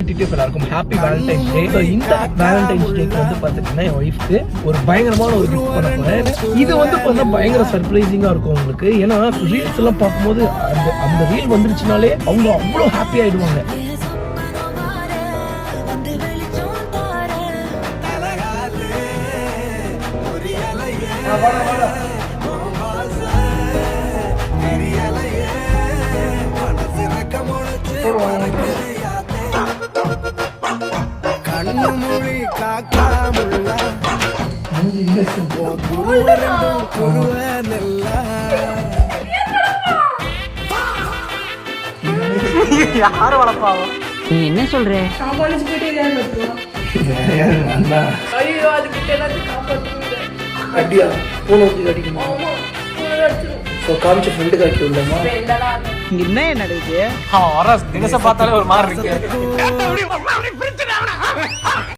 Relatives எல்லாருக்கும் happy Valentine's டே. So இந்த Valentine's டேக்கு வந்து பார்த்துட்டீங்கன்னா என் ஒய்ஃப்க்கு ஒரு பயங்கரமான ஒரு கிஃப்ட் பண்ண போறேன். இது வந்து பார்த்தா பயங்கர சர்ப்ரைசிங்கா இருக்கும் உங்களுக்கு. ஏன்னா ரீல்ஸ் எல்லாம் பார்க்கும்போது அந்த ரீல் வந்துருச்சுனாலே அவங்க அவ்வளோ ஹாப்பி ஆயிடுவாங்க. யாரு வளர்ப்பாவோ? நீ என்ன சொல்ற? அடியா பூனை ஊற்றி கட்டிக்குமா? காமிச்ச ஃப்ரெண்டு காக்கி விடலாமா? என்ன நடக்குது? அவன் வர தினசை பார்த்தாலே ஒரு மாதிரி இருக்கு.